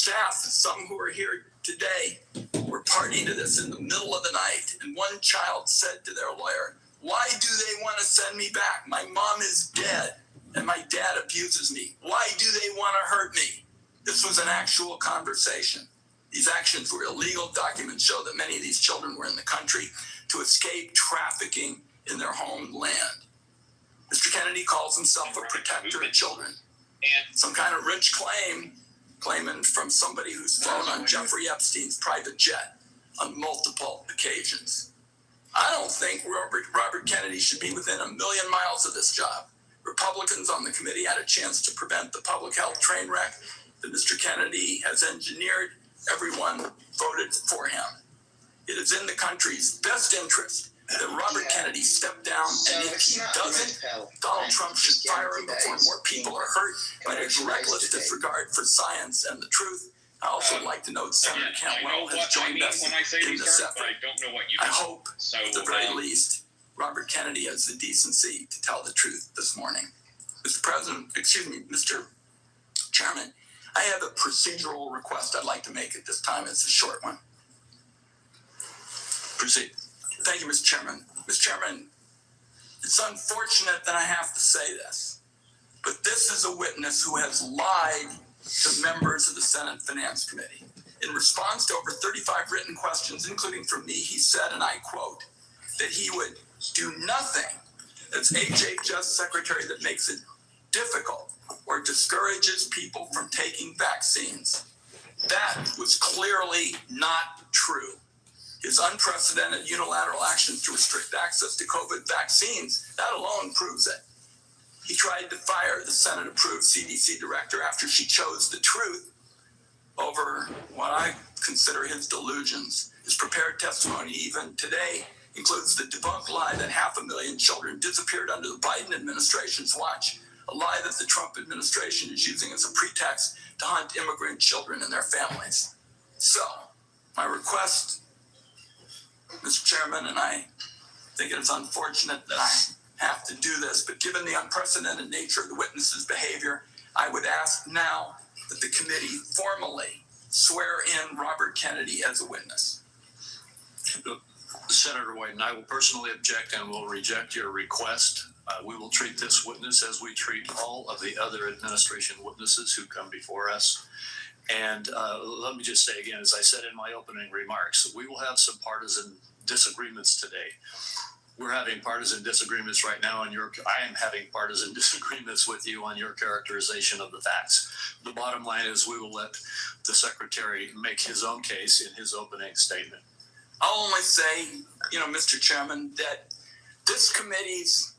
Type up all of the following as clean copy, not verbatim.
staff, some who are here today, were partying to this in the middle of the night, and one child said to their lawyer, "Why do they want to send me back? My mom is dead, and my dad abuses me. Why do they want to hurt me?" This was an actual conversation. These actions were illegal. Documents show that many of these children were in the country to escape trafficking in their homeland. Mr. Kennedy calls himself a protector of children. Some kind of rich claiming from somebody who's flown on Jeffrey Epstein's private jet on multiple occasions. I don't think Robert Kennedy should be within a million miles of this job. Republicans on the committee had a chance to prevent the public health train wreck that Mr. Kennedy has engineered. Everyone voted for him. It is in the country's best interest that Robert Kennedy step down, and if he doesn't, Donald Trump should fire him before more people are hurt by his reckless disregard for science and the truth. I also like to note Senator Cantwell has joined us in this effort. I hope, at the very least, Robert Kennedy has the decency to tell the truth this morning. Mr. Chairman, I have a procedural request I'd like to make at this time. It's a short one. Proceed. Thank you, Mr. Chairman. Mr. Chairman, it's unfortunate that I have to say this, but this is a witness who has lied to members of the Senate Finance Committee. In response to over 35 written questions, including from me, he said, and I quote, that he would do nothing as HHS secretary that makes it difficult or discourages people from taking vaccines. That was clearly not true. His unprecedented unilateral actions to restrict access to COVID vaccines, that alone proves it. He tried to fire the Senate-approved CDC director after she chose the truth over what I consider his delusions. His prepared testimony, even today, includes the debunked lie that 500,000 children disappeared under the Biden administration's watch, a lie that the Trump administration is using as a pretext to hunt immigrant children and their families. So, my request, Mr. Chairman, and I think it is unfortunate that I have to do this, but given the unprecedented nature of the witness's behavior, I would ask now that the committee formally swear in Robert Kennedy as a witness. Senator White and I will personally object and will reject your request. We will treat this witness as we treat all of the other administration witnesses who come before us. And let me just say again, as I said in my opening remarks, we will have some partisan disagreements today. We're having partisan disagreements right now, and I am having partisan disagreements with you on your characterization of the facts. The bottom line is we will let the secretary make his own case in his opening statement. I'll only say, Mr. Chairman, that this committee's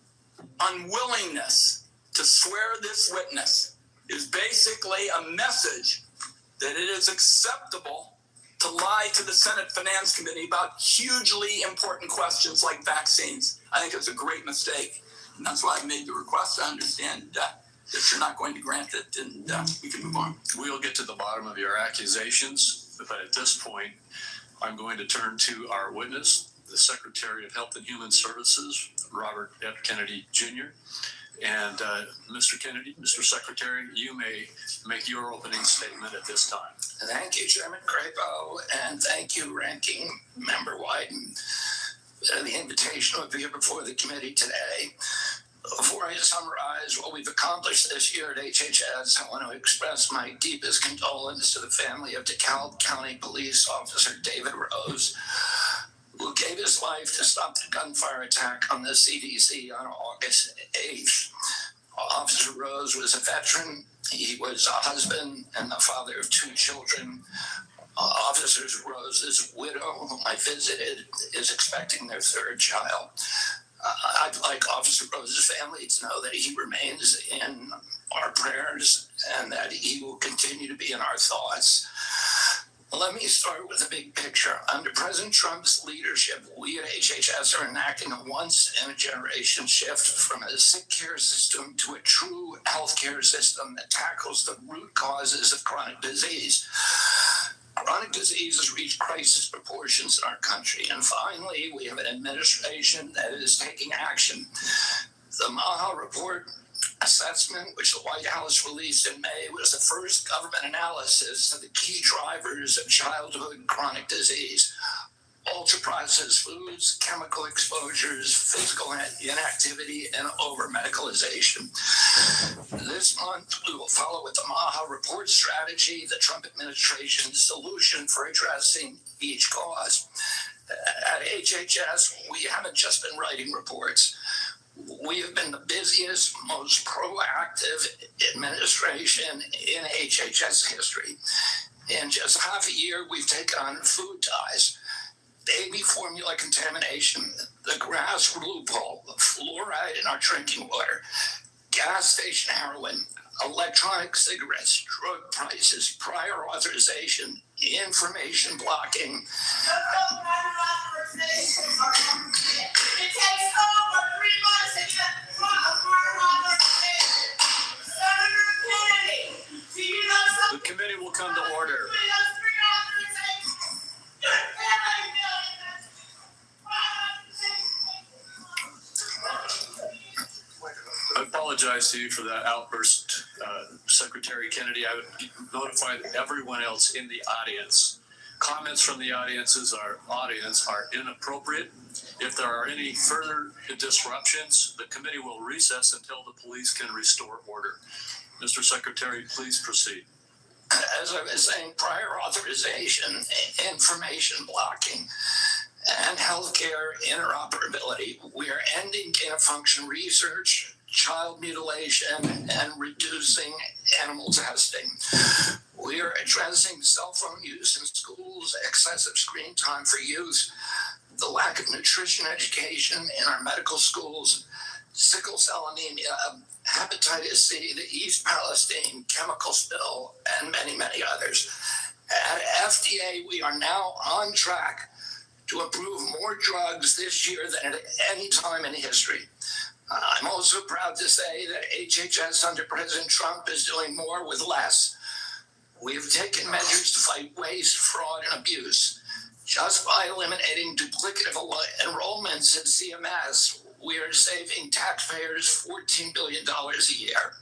unwillingness to swear this witness is basically a message that it is acceptable to lie to the Senate Finance Committee about hugely important questions like vaccines. I think it's a great mistake, and that's why I made the request. I understand that you're not going to grant it, and we can move on. We'll get to the bottom of your accusations, but at this point, I'm going to turn to our witness, the Secretary of Health and Human Services, Robert F. Kennedy, Jr. And Mr. Kennedy, Mr. Secretary, you may make your opening statement at this time. Thank you, Chairman Crapo, and thank you, Ranking Member Wyden, for the invitation to appear before the committee today. Before I summarize what we've accomplished this year at HHS, I want to express my deepest condolence to the family of DeKalb County Police Officer David Rose, who gave his life to stop the gunfire attack on the CDC on August 8th. Officer Rose was a veteran. He was a husband and the father of 2 children. Officer Rose's widow, whom I visited, is expecting their 3rd child. I'd like Officer Rose's family to know that he remains in our prayers and that he will continue to be in our thoughts. Let me start with the big picture. Under President Trump's leadership, we at HHS are enacting a once-in-a-generation shift from a sick care system to a true healthcare system that tackles the root causes of chronic disease. Chronic disease has reached crisis proportions in our country, and finally, we have an administration that is taking action. The Maha report assessment, which the White House released in May, was the first government analysis of the key drivers of childhood chronic disease: ultra-processed foods, chemical exposures, physical inactivity, and over-medicalization. This month, we will follow with the MAHA report strategy, the Trump administration's solution for addressing each cause. At HHS, we haven't just been writing reports. We have been the busiest, most proactive administration in HHS history. In just half a year, we've taken on food dyes, baby formula contamination, the grass loophole, fluoride in our drinking water, gas station heroin, electronic cigarettes, drug prices, prior authorization, information blocking. It takes over 3 months to get prior authorization. Senator Kennedy, do you know The something? committee will come to order. I apologize to you for that outburst, Secretary Kennedy. I would notify everyone else in the audience. Comments from the audience are inappropriate. If there are any further disruptions, the committee will recess until the police can restore order. Mr. Secretary, please proceed. As I was saying, prior authorization, information blocking, and healthcare interoperability. We are ending gain-of-function research, child mutilation, and reducing animal testing. We are addressing cell phone use in schools, excessive screen time for youth, the lack of nutrition education in our medical schools, sickle cell anemia, hepatitis C, the East Palestine chemical spill, and many, many others. At FDA, we are now on track to approve more drugs this year than at any time in history. I'm also proud to say that HHS under President Trump is doing more with less. We have taken measures to fight waste, fraud, and abuse. Just by eliminating duplicative enrollments in CMS, we are saving taxpayers $14 billion a year.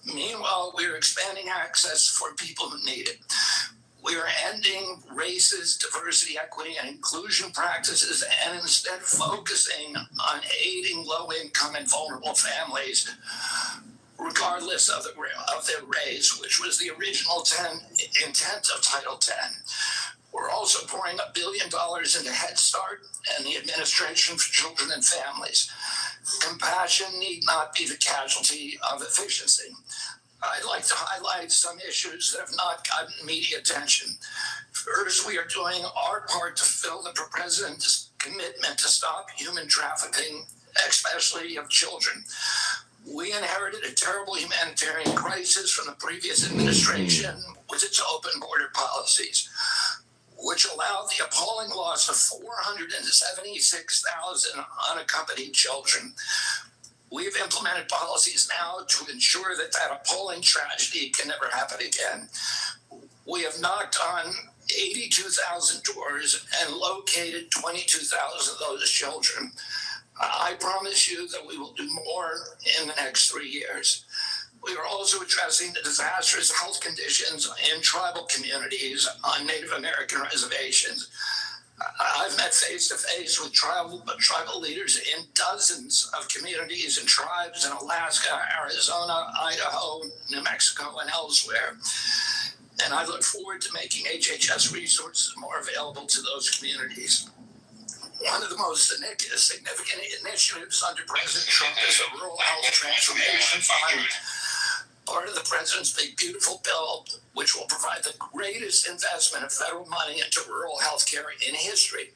Meanwhile, we are expanding access for people who need it. We are ending racist diversity, equity, and inclusion practices and instead focusing on aiding low-income and vulnerable families, regardless of their race, which was the original intent of Title X. We're also pouring $1 billion into Head Start and the Administration for Children and Families. Compassion need not be the casualty of efficiency. I'd like to highlight some issues that have not gotten media attention. First, we are doing our part to fulfill the President's commitment to stop human trafficking, especially of children. We inherited a terrible humanitarian crisis from the previous administration with its open border policies, which allowed the appalling loss of 476,000 unaccompanied children. We've implemented policies now to ensure that appalling tragedy can never happen again. We have knocked on 82,000 doors and located 22,000 of those children. I promise you that we will do more in the next 3 years. We are also addressing the disastrous health conditions in tribal communities on Native American reservations. I've met face-to-face with tribal leaders in dozens of communities and tribes in Alaska, Arizona, Idaho, New Mexico, and elsewhere. And I look forward to making HHS resources more available to those communities. One of the most significant initiatives under President Trump is the Rural Health Transformation Fund, part of the President's Big Beautiful Bill, which will provide the greatest investment of federal money into rural health care in history.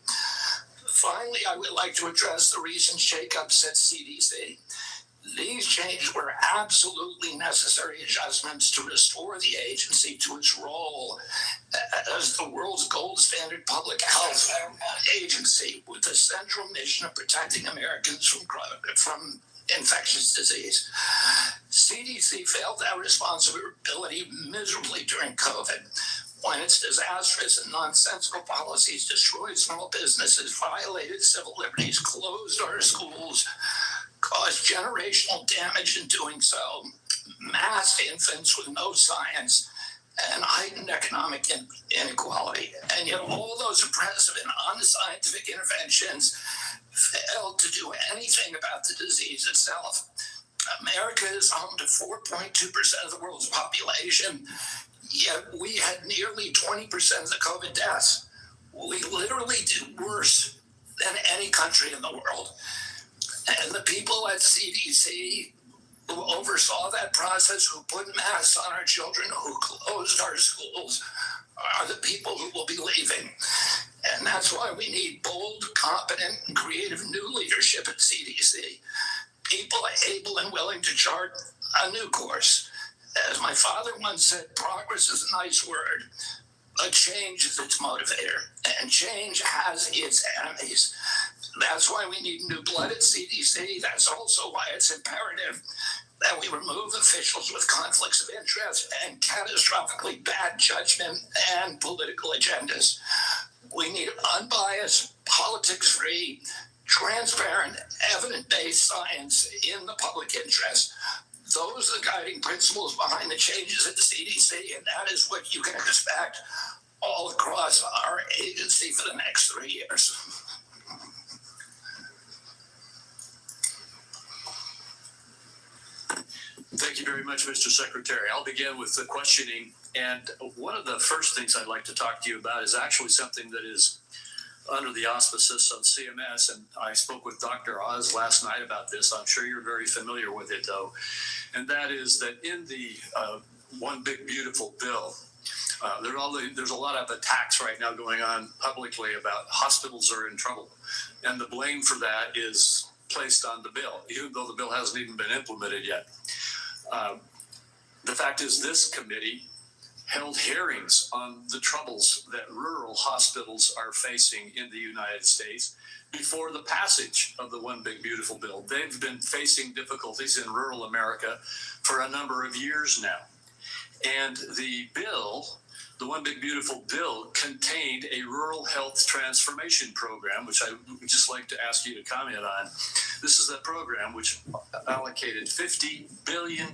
Finally, I would like to address the recent shakeups at CDC. These changes were absolutely necessary adjustments to restore the agency to its role as the world's gold standard public health agency with the central mission of protecting Americans from infectious disease. CDC failed that responsibility miserably during COVID, when its disastrous and nonsensical policies destroyed small businesses, violated civil liberties, closed our schools, cause generational damage in doing so, mass infants with no science, and heightened economic inequality. And yet all those oppressive and unscientific interventions failed to do anything about the disease itself. America is home to 4.2% of the world's population, yet we had nearly 20% of the COVID deaths. We literally did worse than any country in the world. And the people at CDC who oversaw that process, who put masks on our children, who closed our schools, are the people who will be leaving. And that's why we need bold, competent, and creative new leadership at CDC. People able and willing to chart a new course. As my father once said, progress is a nice word, but change is its motivator, and change has its enemies. That's why we need new blood at CDC. That's also why it's imperative that we remove officials with conflicts of interest and catastrophically bad judgment and political agendas. We need unbiased, politics-free, transparent, evidence-based science in the public interest. Those are the guiding principles behind the changes at the CDC, and that is what you can expect all across our agency for the next 3 years. Thank you very much, Mr. Secretary. I'll begin with the questioning. And one of the first things I'd like to talk to you about is actually something that is under the auspices of CMS. And I spoke with Dr. Oz last night about this. I'm sure you're very familiar with it, though. And that is that in the One Big Beautiful Bill, there's a lot of attacks right now going on publicly about hospitals are in trouble. And the blame for that is placed on the bill, even though the bill hasn't even been implemented yet. The fact is, this committee held hearings on the troubles that rural hospitals are facing in the United States before the passage of the One Big Beautiful Bill. They've been facing difficulties in rural America for a number of years now. And the bill, the One Big Beautiful Bill, contained a rural health transformation program, which I would just like to ask you to comment on. This is a program which allocated $50 billion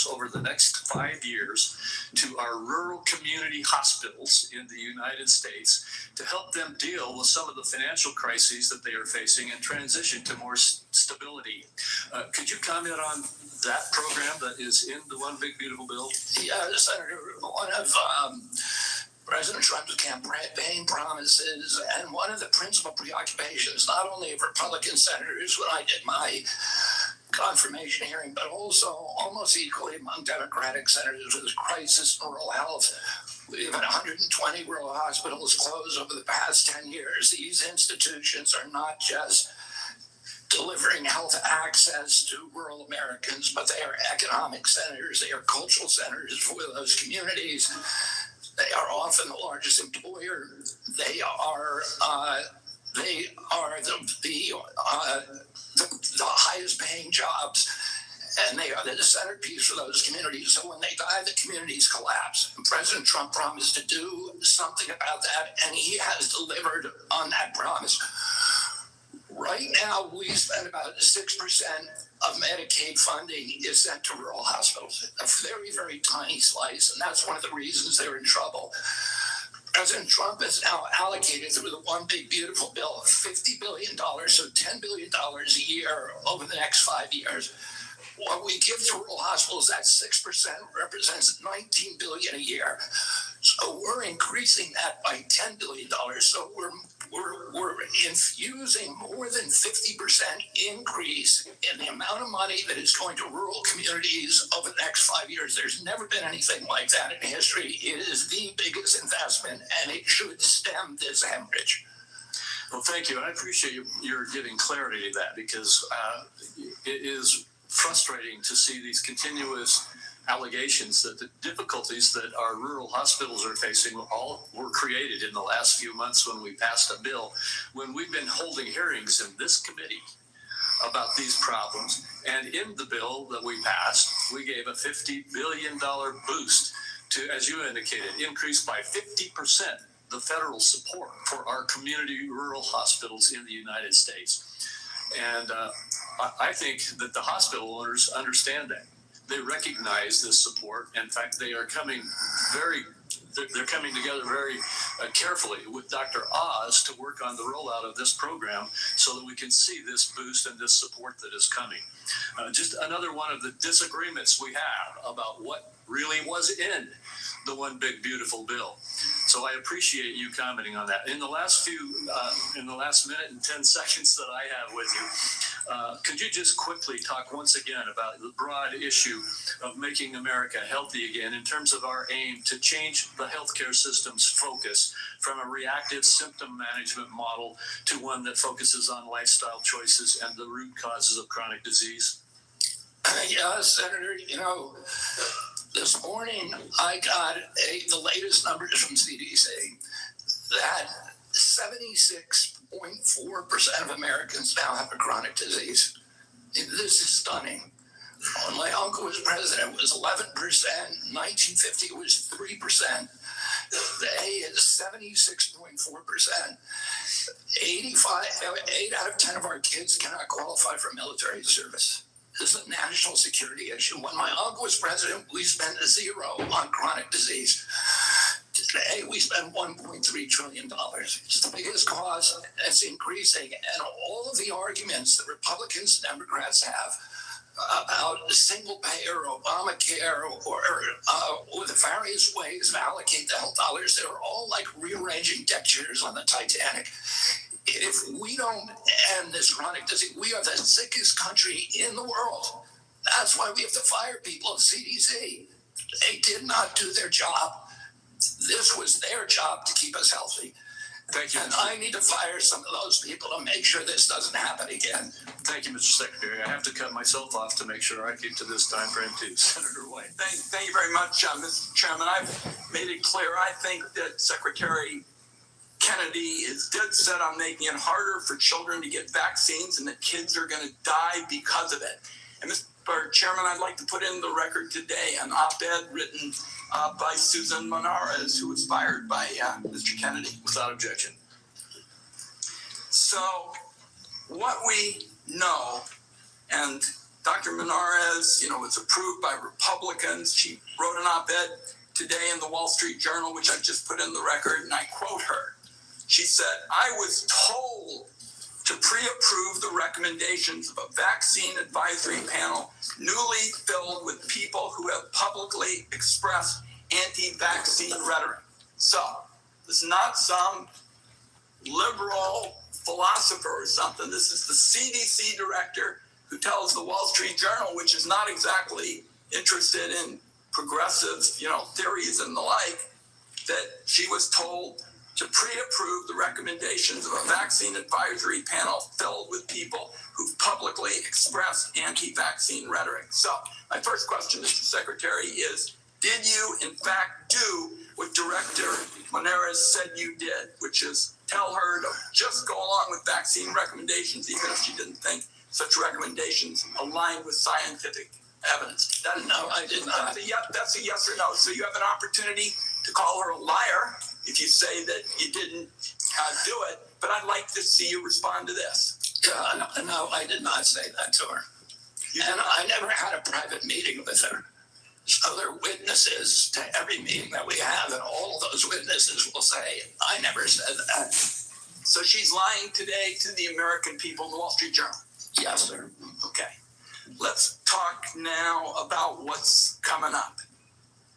over the next 5 years to our rural community hospitals in the United States to help them deal with some of the financial crises that they are facing and transition to more stability. Could you comment on that program that is in the One Big Beautiful Bill? Yeah, Senator, one of President Trump's campaign promises, and one of the principal preoccupations, not only of Republican senators when I did my confirmation hearing, but also almost equally among Democratic senators, with the crisis in rural health. We've had 120 rural hospitals close over the past 10 years. These institutions are not just delivering health access to rural Americans, but they are economic centers, they are cultural centers for those communities. They are often the largest employer. They are the highest paying jobs, and they are the centerpiece for those communities. So when they die, the communities collapse. And President Trump promised to do something about that, and he has delivered on that promise. Right now, we spend about 6% of Medicaid funding is sent to rural hospitals, a very, very tiny slice, and that's one of the reasons they're in trouble. President Trump has now allocated through the One Big Beautiful Bill $50 billion, so $10 billion a year over the next 5 years. What we give to rural hospitals, that 6% represents $19 billion a year. So we're increasing that by $10 billion. So we're infusing more than 50% increase in the amount of money that is going to rural communities over the next 5 years. There's never been anything like that in history. It is the biggest investment, and it should stem this hemorrhage. Well, thank you. And I appreciate your giving clarity to that, because it is frustrating to see these continuous allegations that the difficulties that our rural hospitals are facing all were created in the last few months when we passed a bill, when we've been holding hearings in this committee about these problems. And in the bill that we passed, we gave a $50 billion boost to, as you indicated, increase by 50% the federal support for our community rural hospitals in the United States. And I think that the hospital owners understand that. They recognize this support. In fact, they are coming they're coming together very carefully with Dr. Oz to work on the rollout of this program so that we can see this boost and this support that is coming. Just another one of the disagreements we have about what really was in the One Big Beautiful Bill. So I appreciate you commenting on that. In the last minute and 10 seconds that I have with you, could you just quickly talk once again about the broad issue of making America healthy again in terms of our aim to change the healthcare system's focus from a reactive symptom management model to one that focuses on lifestyle choices and the root causes of chronic disease? Yeah, Senator, this morning I got the latest numbers from CDC that 76.4% of Americans now have a chronic disease. This is stunning. When my uncle was president, it was 11%. 1950 it was 3%. Today it's 76.4%. 8 out of 10 of our kids cannot qualify for military service. This is a national security issue. When my uncle was president, we spent $0 on chronic disease. Today, we spend $1.3 trillion. It's the biggest cause. It's increasing. And all of the arguments that Republicans and Democrats have about single payer, Obamacare, or the various ways to allocate the health dollars, they're all like rearranging deck chairs on the Titanic. If we don't end this chronic disease, we are the sickest country in the world. That's why we have to fire people at CDC. They did not do their job. This was their job to keep us healthy. Thank you. And I need to fire some of those people to make sure this doesn't happen again. Thank you, Mr. Secretary. I have to cut myself off to make sure I keep to this time frame too. Senator White. Thank you very much, Mr. Chairman. I've made it clear. I think that Secretary Kennedy is dead set on making it harder for children to get vaccines and that kids are going to die because of it. And Mr. Chairman, I'd like to put in the record today an op-ed written by Susan Monarez, who was fired by Mr. Kennedy. Without objection. So what we know, and Dr. Monarez, was approved by Republicans. She wrote an op-ed today in the Wall Street Journal, which I've just put in the record, and I quote her. She said, "I was told to pre-approve the recommendations of a vaccine advisory panel newly filled with people who have publicly expressed anti-vaccine rhetoric." So, this is not some liberal philosopher or something. This is the CDC director who tells the Wall Street Journal, which is not exactly interested in progressive, theories and the like, that she was told to pre-approve the recommendations of a vaccine advisory panel filled with people who've publicly expressed anti-vaccine rhetoric. So my first question, Mr. Secretary, is, did you in fact do what Director Monarez said you did, which is tell her to just go along with vaccine recommendations, even if she didn't think such recommendations aligned with scientific evidence? No, I did not. That's a yes or no. So you have an opportunity to call her a liar if you say that you didn't do it, but I'd like to see you respond to this. No, I did not say that to her. And I never had a private meeting with her. So there are witnesses to every meeting that we have, and all of those witnesses will say, I never said that. So she's lying today to the American people in the Wall Street Journal? Yes, sir. Okay. Let's talk now about what's coming up,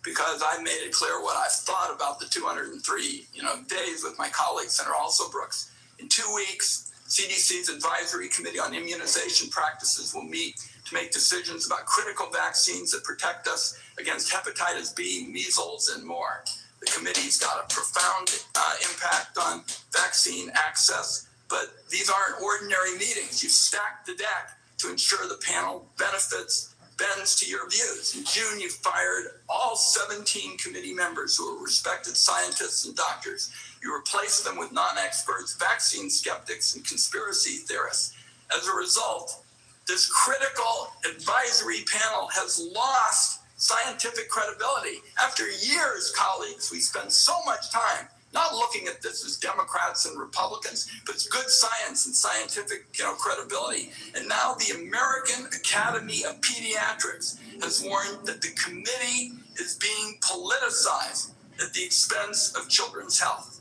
because I made it clear what I thought about the 203, days with my colleague, Senator Also Brooks. In 2 weeks, CDC's Advisory Committee on Immunization Practices will meet to make decisions about critical vaccines that protect us against hepatitis B, measles, and more. The committee's got a profound impact on vaccine access, but these aren't ordinary meetings. You've stacked the deck to ensure the panel bends to your views. In June, you fired all 17 committee members who were respected scientists and doctors. You replaced them with non-experts, vaccine skeptics, and conspiracy theorists. As a result, this critical advisory panel has lost scientific credibility. After years, colleagues, we spend so much time not looking at this as Democrats and Republicans, but it's good science and scientific, credibility. And now the American Academy of Pediatrics has warned that the committee is being politicized at the expense of children's health.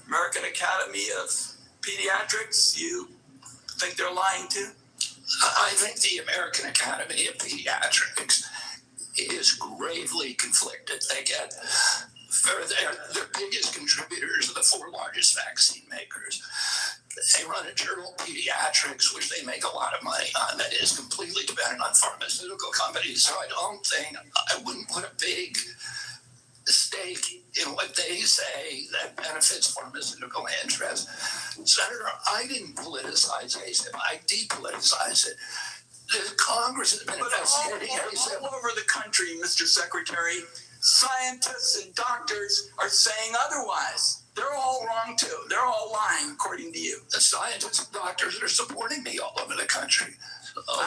American Academy of Pediatrics, you think they're lying too? I think the American Academy of Pediatrics is gravely conflicted. They get their biggest contributors are the 4 largest vaccine makers. They run a journal, Pediatrics, which they make a lot of money on, that is completely dependent on pharmaceutical companies. So I wouldn't put a big stake in what they say that benefits pharmaceutical interests. Senator, I didn't politicize ASIP. I depoliticized it. The Congress has been investigating ASIP. All over the country, Mr. Secretary, scientists and doctors are saying otherwise. They're all wrong too. They're all lying, according to you. The scientists and doctors are supporting me all over the country.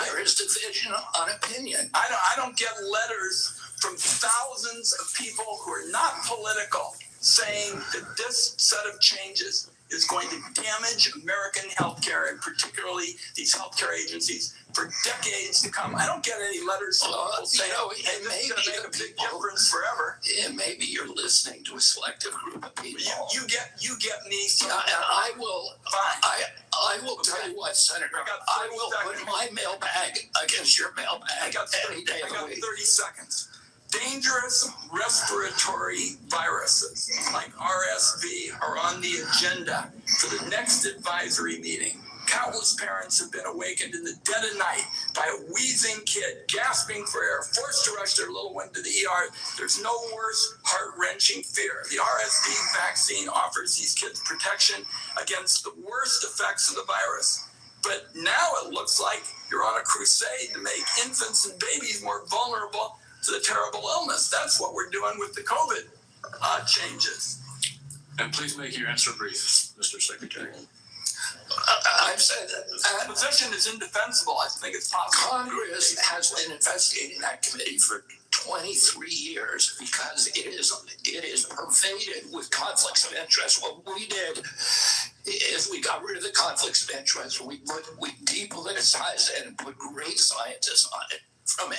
There is division on opinion. I don't get letters from thousands of people who are not political saying that this set of changes is going to damage American healthcare, and particularly these healthcare agencies, for decades to come. I don't get any letters from people saying, hey, this is going to make a big difference forever. Maybe you're listening to a selective group of people. You get me. And I will. Fine. I will tell you what, Senator. I will put my mailbag against your mailbag any day of the week. 30 seconds. Dangerous respiratory viruses like RSV are on the agenda for the next advisory meeting. Countless parents have been awakened in the dead of night by a wheezing kid gasping for air, forced to rush their little one to the ER. There's no worse heart-wrenching fear. The RSV vaccine offers these kids protection against the worst effects of the virus. But now it looks like you're on a crusade to make infants and babies more vulnerable to the terrible illness. That's what we're doing with the COVID changes. And please make your answer brief, Mr. Secretary. I've said that position is indefensible. I think it's possible. Congress has been investigating that committee for 23 years because it is pervaded with conflicts of interest. What we did is we got rid of the conflicts of interest. We depoliticized it and put great scientists on it from a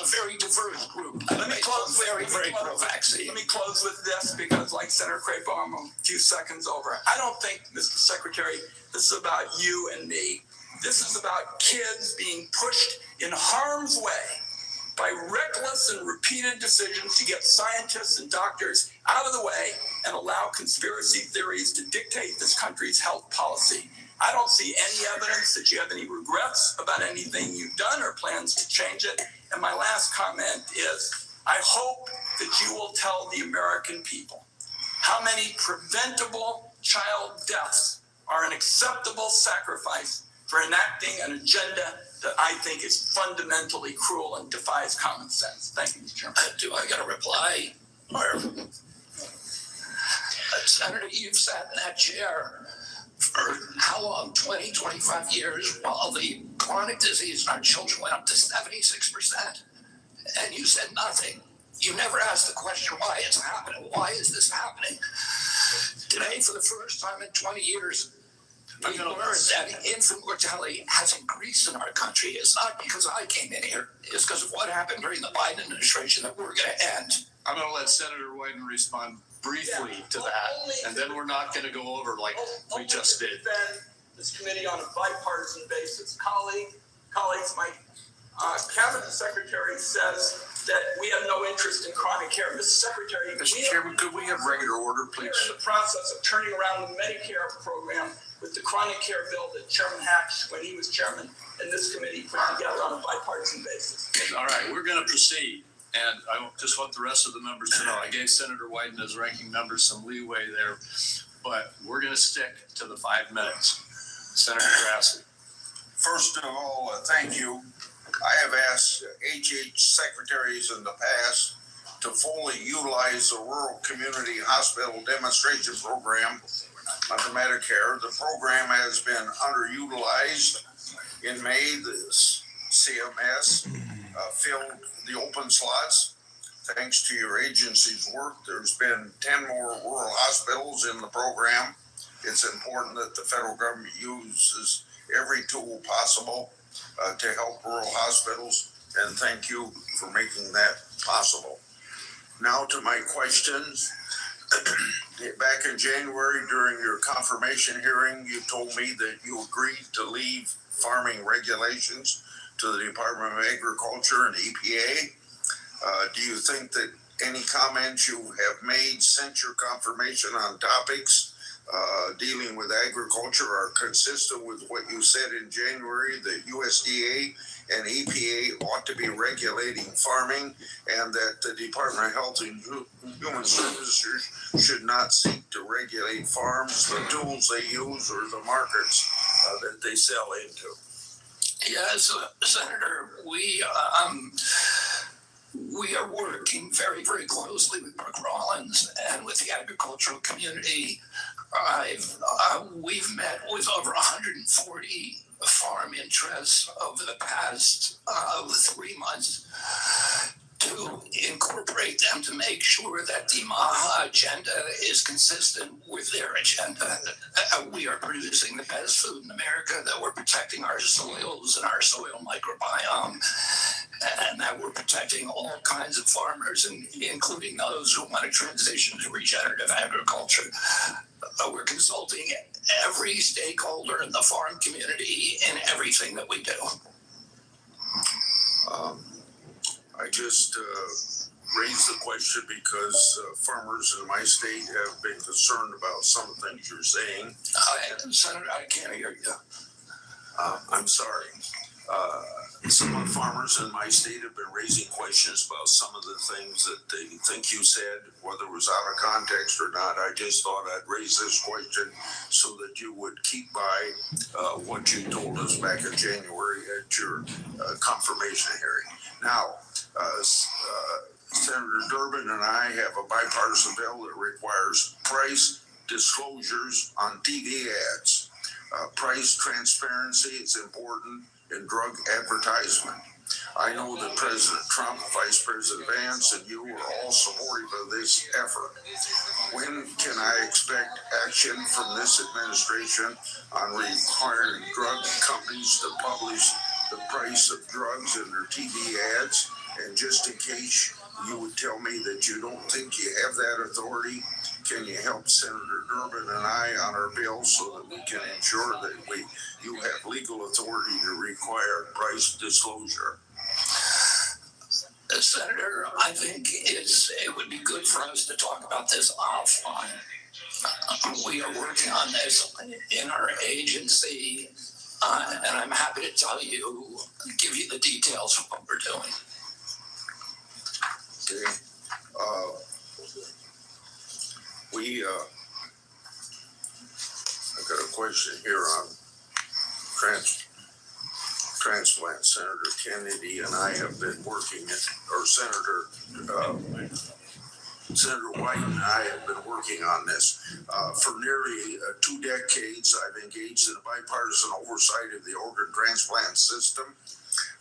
very diverse group. Let me close very pro-vaccine. Let me close with this, because like Senator Crapo, I'm a few seconds over. I don't think, Mr. Secretary, this is about you and me. This is about kids being pushed in harm's way by reckless and repeated decisions to get scientists and doctors out of the way and allow conspiracy theories to dictate this country's health policy. I don't see any evidence that you have any regrets about anything you've done or plans to change it. And my last comment is, I hope that you will tell the American people how many preventable child deaths are an acceptable sacrifice for enacting an agenda that I think is fundamentally cruel and defies common sense. Thank you, Mr. Chairman. Do I got a reply? Or, Senator, you've sat in that chair for how long? 20, 25 years, while the chronic disease in our children went up to 76%. And you said nothing. You never asked the question why it's happening. Why is this happening? Today, for the first time in 20 years, we learned that infant mortality has increased in our country. It's not because I came in here. It's because of what happened during the Biden administration that we're going to end. I'm going to let Senator Wyden respond briefly to that, and then we're not going to go over like we just did. This committee on a bipartisan basis. Colleagues, my cabinet secretary says that we have no interest in chronic care. Mr. Secretary, Mr. Chairman, could we have regular order, please? We're in the process of turning around the Medicare program with the chronic care bill that Chairman Hatch, when he was chairman, and this committee put together on a bipartisan basis. All right, we're going to proceed. And I just want the rest of the members to know, I gave Senator Wyden as ranking member some leeway there, but we're going to stick to the 5 minutes. Senator Grassley. First of all, thank you. I have asked HH secretaries in the past to fully utilize the Rural Community Hospital Demonstration Program under Medicare. The program has been underutilized. In May, the CMS filled the open slots. Thanks to your agency's work, there's been 10 more rural hospitals hospitals in the program. It's important that the federal government uses every tool possible to help rural hospitals, and thank you for making that possible. Now to my questions. Back in January, during your confirmation hearing, you told me that you agreed to leave farming regulations to the Department of Agriculture and EPA. Do you think that any comments you have made since your confirmation on topics dealing with agriculture are consistent with what you said in January, that USDA and EPA ought to be regulating farming, and that the Department of Health and Human Services should not seek to regulate farms, the tools they use, or the markets that they sell into? Yes, Senator, we are working very, very closely with Brooke Rollins and with the agricultural community. We've met with over 140 farm interests over the past 3 months to incorporate them to make sure that the MAHA agenda is consistent with their agenda. We are producing the best food in America, that we're protecting our soils and our soil microbiome, and that we're protecting all kinds of farmers, including those who want to transition to regenerative agriculture. We're consulting every stakeholder in the farm community in everything that we do. I just raised the question because farmers in my state have been concerned about some of the things you're saying. Senator, I can't hear you. I'm sorry. Some of the farmers in my state have been raising questions about some of the things that they think you said, whether it was out of context or not. I just thought I'd raise this question so that you would keep by what you told us back in January at your confirmation hearing. Now, Senator Durbin and I have a bipartisan bill that requires price disclosures on TV ads. Price transparency is important in drug advertisement. I know that President Trump, Vice President Vance, and you are all supportive of this effort. When can I expect action from this administration on requiring drug companies to publish the price of drugs in their TV ads? And just in case you would tell me that you don't think you have that authority, can you help Senator Durbin and I on our bill so that we can ensure that you have legal authority to require price disclosure? Senator, I think it would be good for us to talk about this offline. We are working on this in our agency, and I'm happy to give you the details of what we're doing. Okay. I've got a question here on transplant. Senator Kennedy and I have been working, or Senator White and I have been working on this. For nearly 2 decades, I've engaged in a bipartisan oversight of the organ transplant system.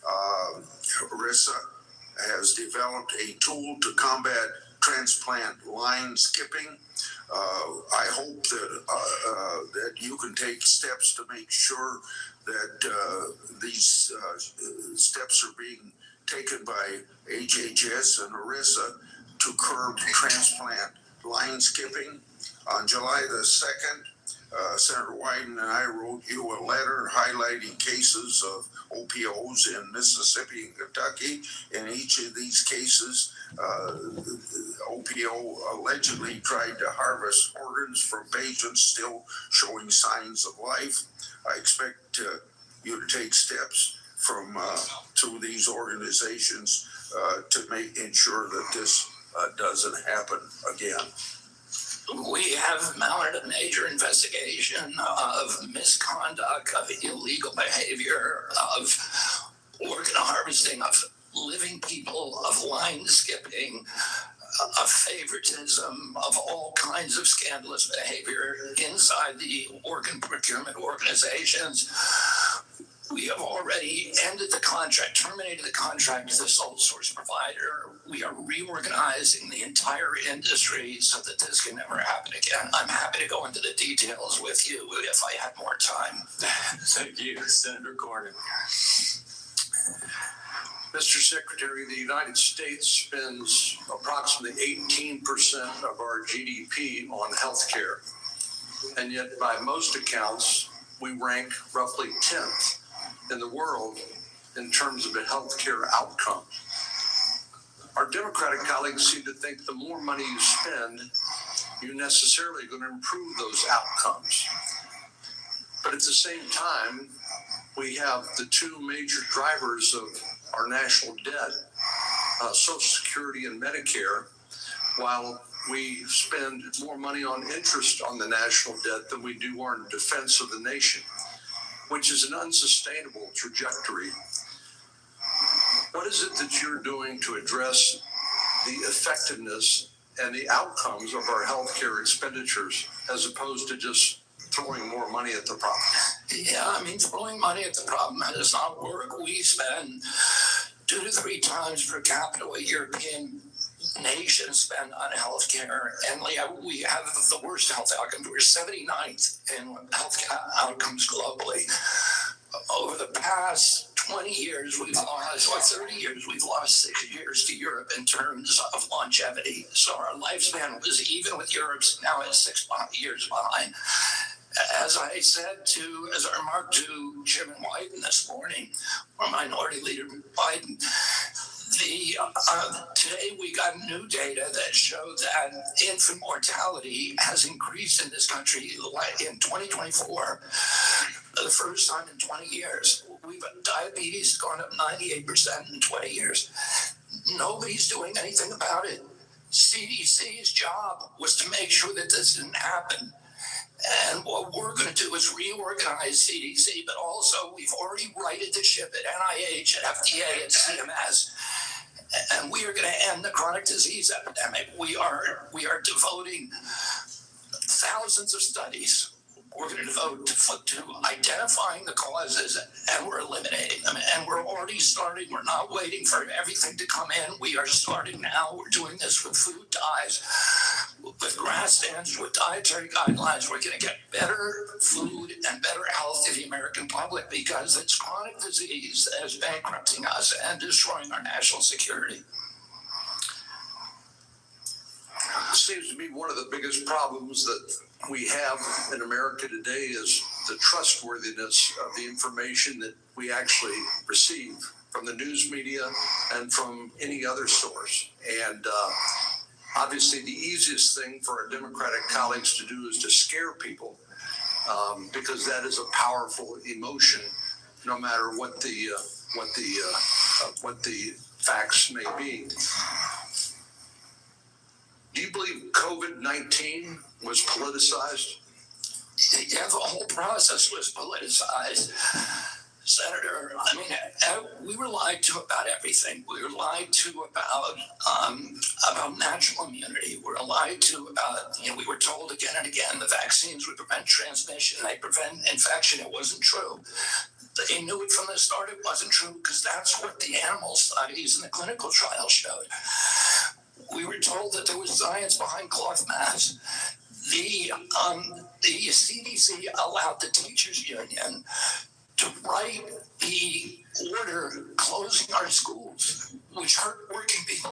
ERISA has developed a tool to combat transplant line skipping. I hope that you can take steps to make sure that these steps are being taken by HHS and ERISA to curb transplant line skipping. On July the 2nd, Senator Wyden and I wrote you a letter highlighting cases of OPOs in Mississippi and Kentucky. In each of these cases, OPO allegedly tried to harvest organs from patients still showing signs of life. I expect you to take steps through these organizations to ensure that this doesn't happen again. We have mounted a major investigation of misconduct, of illegal behavior, of organ harvesting, of living people, of line skipping, of favoritism, of all kinds of scandalous behavior inside the organ procurement organizations. We have already ended the contract, terminated the contract with the sole source provider. We are reorganizing the entire industry so that this can never happen again. I'm happy to go into the details with you if I had more time. Thank you, Senator Cornyn. Mr. Secretary, the United States spends approximately 18% of our GDP on healthcare. And yet, by most accounts, we rank roughly 10th in the world in terms of the healthcare outcome. Our Democratic colleagues seem to think the more money you spend, you're necessarily going to improve those outcomes. But at the same time, we have the two major drivers of our national debt, Social Security and Medicare, while we spend more money on interest on the national debt than we do on defense of the nation, which is an unsustainable trajectory. What is it that you're doing to address the effectiveness and the outcomes of our healthcare expenditures as opposed to just throwing more money at the problem? Yeah, I mean, throwing money at the problem does not work. We spend 2 to 3 times per capita what European nations spend on healthcare, and we have the worst health outcomes. We're 79th in health outcomes globally. Over the past 20 years, we've lost, or 30 years, we've lost 6 years to Europe in terms of longevity. So our lifespan was even with Europe's now at 6 years behind. As I said as I remarked to Chairman Wyden this morning, or Minority Leader Biden, today we got new data that showed that infant mortality has increased in this country in 2024, for the first time in 20 years. Diabetes has gone up 98% in 20 years. Nobody's doing anything about it. CDC's job was to make sure that this didn't happen. And what we're going to do is reorganize CDC, but also we've already righted the ship at NIH, at FDA, at CMS, and we are going to end the chronic disease epidemic. We are devoting thousands of studies. We're going to devote to identifying the causes, and we're eliminating them. And we're already starting. We're not waiting for everything to come in. We are starting now. We're doing this with food dyes, with grass stands, with dietary guidelines. We're going to get better food and better health to the American public because it's chronic disease that is bankrupting us and destroying our national security. It seems to me one of the biggest problems that we have in America today is the trustworthiness of the information that we actually receive from the news media and from any other source. And obviously the easiest thing for our Democratic colleagues to do is to scare people because that is a powerful emotion, no matter what the facts may be. Do you believe COVID-19 was politicized? Yeah, the whole process was politicized. Senator, I mean, we were lied to about everything. We were lied to about natural immunity. We were lied to about, we were told again and again the vaccines would prevent transmission, they prevent infection. It wasn't true. They knew it from the start. It wasn't true because that's what the animal studies and the clinical trials showed. We were told that there was science behind cloth masks. The CDC allowed the teachers union to write the order closing our schools, which hurt working people.